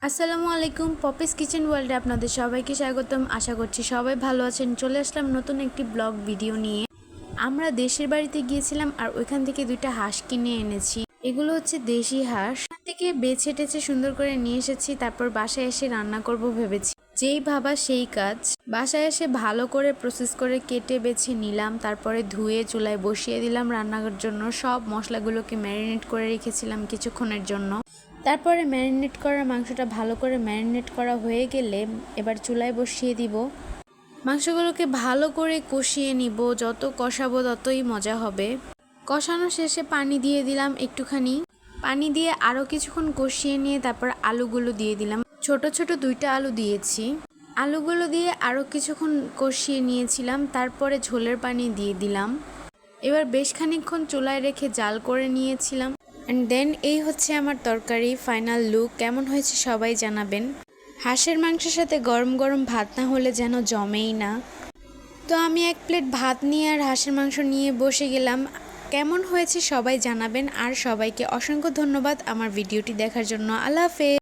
আসসালামু আলাইকুম, Poppy's kitchen ওয়ার্ল্ডে আপনাদের সবাইকে স্বাগতম। আশা করছি সবাই ভালো আছেন। চলে আসলাম নতুন একটি ব্লগ ভিডিও নিয়ে। আমরা দেশের বাড়িতে গিয়েছিলাম আর ওইখান থেকে দুইটা হাঁস কিনে এনেছি। এগুলো হচ্ছে দেশি হাঁস। ওখান থেকে বেছে টেছে সুন্দর করে নিয়ে এসেছি। তারপর বাসায় এসে রান্না করব ভেবেছি। যেই ভাবা সেই কাজ। বাসায় এসে ভালো করে প্রসেস করে কেটে বেছে নিলাম। তারপরে ধুয়ে চুলায় বসিয়ে দিলাম রান্নার জন্য। সব মশলাগুলোকে ম্যারিনেট করে রেখেছিলাম কিছুক্ষণের জন্য। তারপরে ম্যারিনেট করা মাংসটা ভালো করে ম্যারিনেট করা হয়ে গেলে এবার চুলায় বসিয়ে দিব। মাংসগুলোকে ভালো করে কষিয়ে নিব। যত কষাবো ততই মজা হবে। কষানো শেষে পানি দিয়ে দিলাম একটুখানি। পানি দিয়ে আরও কিছুক্ষণ কষিয়ে নিয়ে তারপর আলুগুলো দিয়ে দিলাম। ছোট ছোট দুইটা আলু দিয়েছি। আলুগুলো দিয়ে আরও কিছুক্ষণ কষিয়ে নিয়েছিলাম। তারপরে ঝোলের পানি দিয়ে দিলাম। এবার বেশ খানিকক্ষণ চুলায় রেখে জাল করে নিয়েছিলাম। অ্যান্ড দেন এই হচ্ছে আমার তরকারি ফাইনাল লুক। কেমন হয়েছে সবাই জানাবেন। হাঁসের মাংসের সাথে গরম গরম ভাত না হলে যেন জমেই না। তো আমি এক প্লেট ভাত নিয়ে আর হাঁসের মাংস নিয়ে বসে গেলাম। কেমন হয়েছে সবাই জানাবেন। আর সবাইকে অসংখ্য ধন্যবাদ আমার ভিডিওটি দেখার জন্য। আল্লাহ হাফেজ।